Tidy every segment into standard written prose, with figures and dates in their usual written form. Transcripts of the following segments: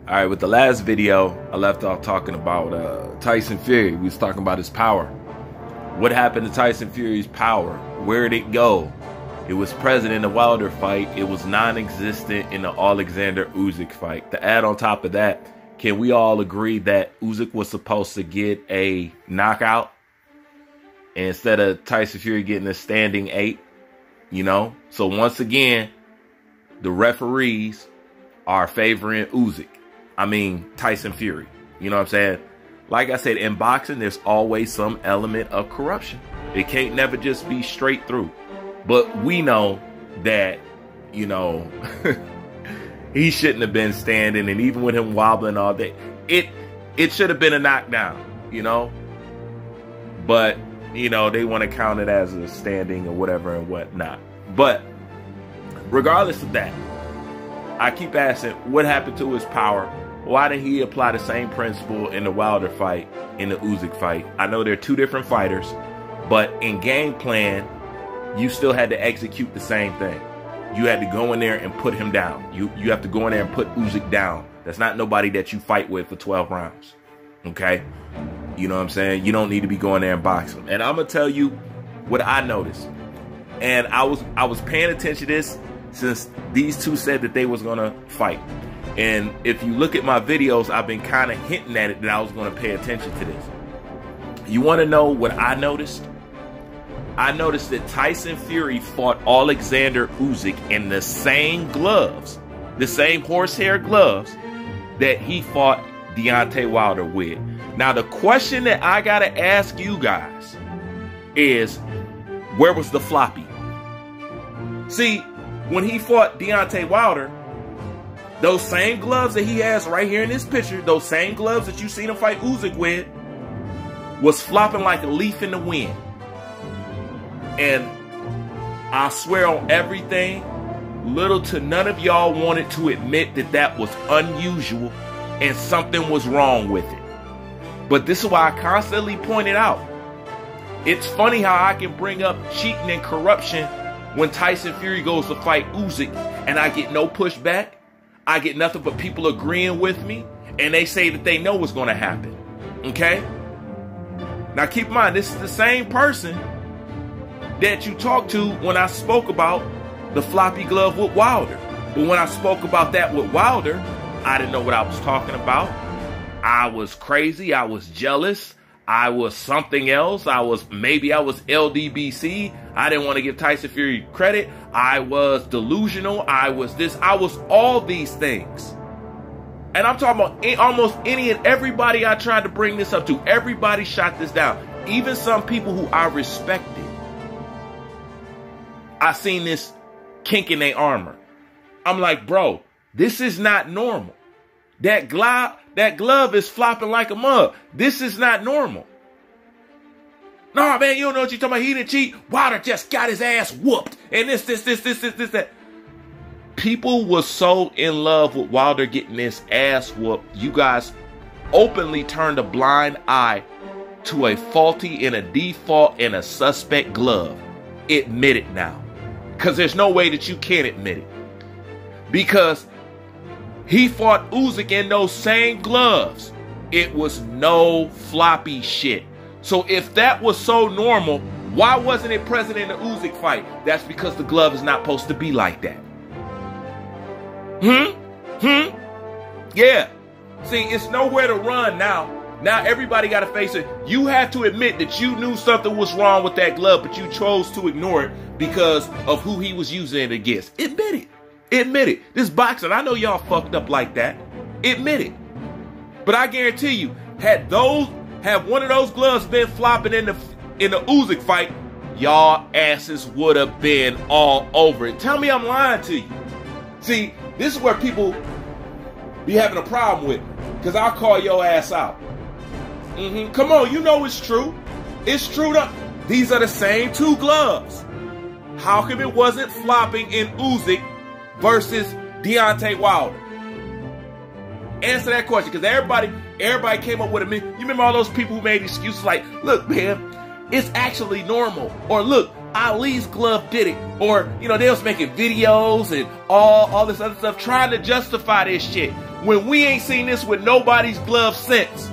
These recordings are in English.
All right, with the last video, I left off talking about Tyson Fury. We was talking about his power. What happened to Tyson Fury's power? Where did it go? It was present in the Wilder fight. It was non-existent in the Alexander Usyk fight. To add on top of that, can we all agree that Usyk was supposed to get a knockout instead of Tyson Fury getting a standing 8? You know? So once again, the referees are favoring Tyson Fury. You know what I'm saying? Like I said, in boxing, there's always some element of corruption. It can't never just be straight through. But we know that, you know, he shouldn't have been standing. And even with him wobbling all day, it should have been a knockdown, you know. But, you know, they want to count it as a standing or whatever and whatnot. But regardless of that, I keep asking, what happened to his power? Why didn't he apply the same principle in the Wilder fight, in the Usyk fight? I know they're two different fighters, but in game plan, you still had to execute the same thing. You had to go in there and put him down. You have to go in there and put Usyk down. That's not nobody that you fight with for 12 rounds. Okay? You know what I'm saying? You don't need to be going there and boxing. And I'm going to tell you what I noticed. And I was paying attention to this since these two said that they was going to fight. And if you look at my videos, I've been kind of hinting at it that I was going to pay attention to this. You want to know what I noticed? I noticed that Tyson Fury fought Alexander Usyk in the same gloves, the same horsehair gloves that he fought Deontay Wilder with. Now, the question that I got to ask you guys is, where was the floppy? See, when he fought Deontay Wilder, those same gloves that he has right here in this picture, those same gloves that you seen him fight Usyk with, was flopping like a leaf in the wind. And I swear on everything, little to none of y'all wanted to admit that that was unusual and something was wrong with it. But this is why I constantly pointed out. It's funny how I can bring up cheating and corruption when Tyson Fury goes to fight Usyk and I get no pushback. I get nothing but people agreeing with me, and they say that they know what's going to happen. Okay? Now keep in mind, this is the same person that you talked to when I spoke about the floppy glove with Wilder. But when I spoke about that with Wilder, I didn't know what I was talking about. I was crazy. I was jealous. I was something else. Maybe I was LDBC. I didn't want to give Tyson Fury credit. I was delusional. I was all these things. And I'm talking about almost any and everybody I tried to bring this up to. Everybody shot this down. Even some people who I respected. I seen this kink in their armor. I'm like, bro, this is not normal. That glove is flopping like a mug. This is not normal. No, man, you don't know what you're talking about. He didn't cheat. Wilder just got his ass whooped. And this, that. People were so in love with Wilder getting his ass whooped. You guys openly turned a blind eye to a faulty and a default and a suspect glove. Admit it now. Because there's no way that you can't admit it. Because he fought Usyk in those same gloves. It was no floppy shit. So if that was so normal, why wasn't it present in the Usyk fight? That's because the glove is not supposed to be like that. Yeah. See, it's nowhere to run now. Now everybody got to face it. You have to admit that you knew something was wrong with that glove, but you chose to ignore it because of who he was using it against. Admit it. Admit it. This boxing, I know y'all fucked up like that. Admit it. But I guarantee you, had one of those gloves been flopping in the Usyk fight, y'all asses would have been all over it. Tell me I'm lying to you. See, this is where people be having a problem with me, because I'll call your ass out. Come on, you know it's true. It's true. These are the same two gloves. How come it wasn't flopping in Usyk versus Deontay Wilder? Answer that question, because everybody came up with a you remember all those people who made excuses like, look, man, it's actually normal, or look, Ali's glove did it, or you know, they was making videos and all this other stuff trying to justify this shit. when we ain't seen this with nobody's gloves since.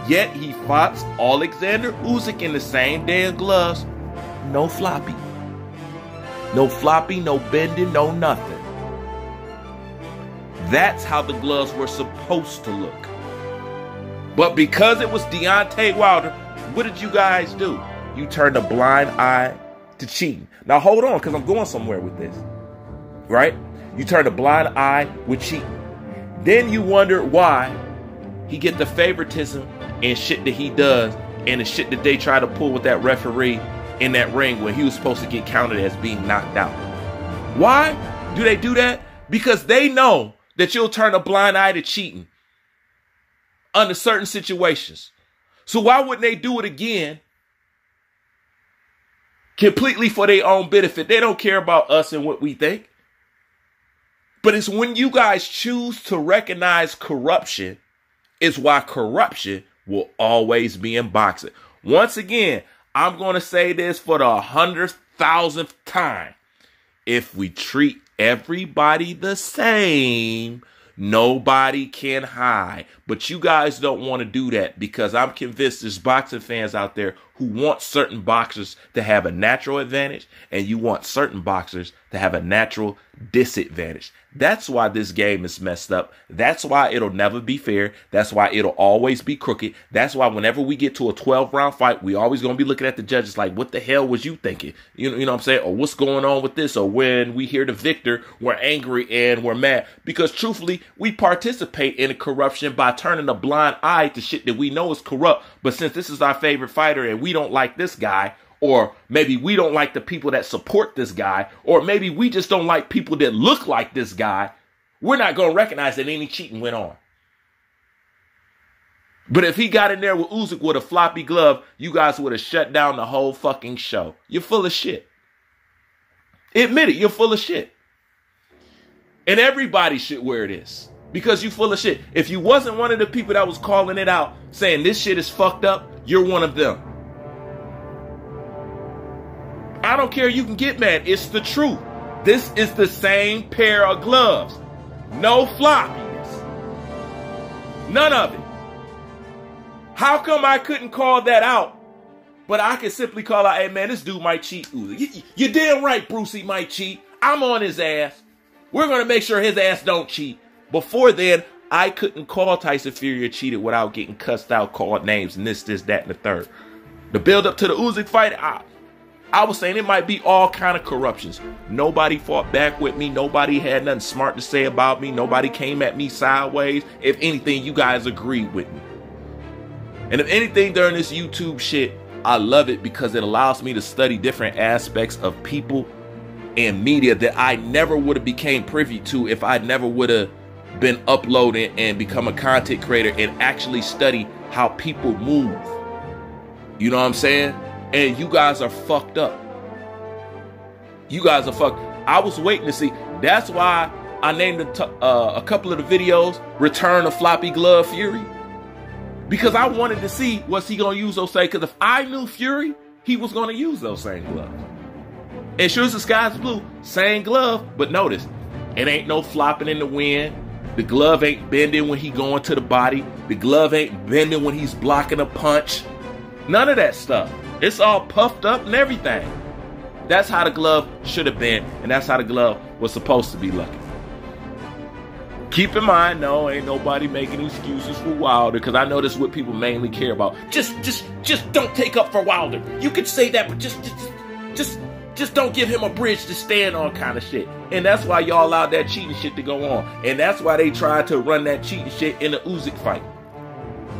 Yet he fought Alexander Usyk in the same damn gloves. No floppy. No floppy, no bending, no nothing. That's how the gloves were supposed to look. But because it was Deontay Wilder, what did you guys do? You turned a blind eye to cheating. Now hold on, because I'm going somewhere with this. Right? You turned a blind eye with cheating. Then you wonder why he get the favoritism and shit that he does and the shit that they try to pull with that referee in that ring when he was supposed to get counted as being knocked out. Why do they do that? Because they know that you'll turn a blind eye to cheating under certain situations. So why wouldn't they do it again completely for their own benefit? They don't care about us and what we think. But it's when you guys choose to recognize corruption is why corruption will always be in boxing. Once again, I'm going to say this for the 100,000th time. If we treat everybody the same, nobody can hide. But you guys don't want to do that because I'm convinced there's boxing fans out there who want certain boxers to have a natural advantage and you want certain boxers to have a natural disadvantage. That's why this game is messed up. That's why it'll never be fair. That's why it'll always be crooked. That's why whenever we get to a 12-round fight, we always going to be looking at the judges like, what the hell was you thinking? You know what I'm saying? Or what's going on with this? Or when we hear the victor, we're angry and we're mad. Because truthfully, we participate in corruption by turning a blind eye to shit that we know is corrupt. But since this is our favorite fighter and we don't like this guy, or maybe we don't like the people that support this guy, or maybe we just don't like people that look like this guy, we're not going to recognize that any cheating went on. But if he got in there with Usyk with a floppy glove, you guys would have shut down the whole fucking show. You're full of shit. Admit it, you're full of shit. And everybody should wear this because you're full of shit. If you wasn't one of the people that was calling it out, saying this shit is fucked up, you're one of them. I don't care, you can get mad. It's the truth. This is the same pair of gloves. No floppiness. None of it. How come I couldn't call that out, but I can simply call out, hey man, this dude might cheat. You're damn right Brucey might cheat. I'm on his ass. We're going to make sure his ass don't cheat. Before then, I couldn't call Tyson Fury a cheater without getting cussed out, called names, and this, that, and the third. The build up to the Usyk fight, I was saying it might be all kind of corruptions. Nobody fought back with me. Nobody had nothing smart to say about me. Nobody came at me sideways. If anything, you guys agreed with me. And if anything during this YouTube shit, I love it because it allows me to study different aspects of people and media that I never would have became privy to if I never would have been uploading and become a content creator and actually study how people move. You know what I'm saying? And you guys are fucked up. You guys are fucked. I was waiting to see. That's why I named a couple of the videos Return of Floppy Glove Fury. Because I wanted to see, was he going to use those same? Because if I knew Fury, he was going to use those same gloves. And sure as the sky's blue, same glove. But notice, it ain't no flopping in the wind. The glove ain't bending when he going to the body. The glove ain't bending when he's blocking a punch. None of that stuff. It's all puffed up and everything. That's how the glove should have been, and that's how the glove was supposed to be looking. Keep in mind, no, ain't nobody making excuses for Wilder, because I know this is what people mainly care about. Just don't take up for Wilder. You could say that, but just don't give him a bridge to stand on, kind of shit. And that's why y'all allowed that cheating shit to go on, and that's why they tried to run that cheating shit in the Usyk fight.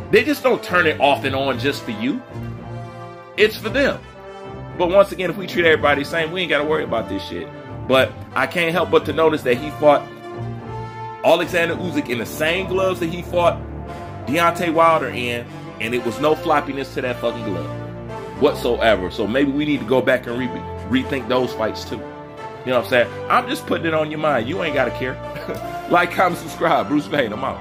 They just don't turn it off and on just for you. It's for them. But once again, if we treat everybody the same, we ain't got to worry about this shit. But I can't help but to notice that he fought Alexander Usyk in the same gloves that he fought Deontay Wilder in, and it was no floppiness to that fucking glove whatsoever. So maybe we need to go back and rethink those fights too. You know what I'm saying? I'm just putting it on your mind. You ain't got to care. Like, comment, subscribe. Bruce Payne, I'm out.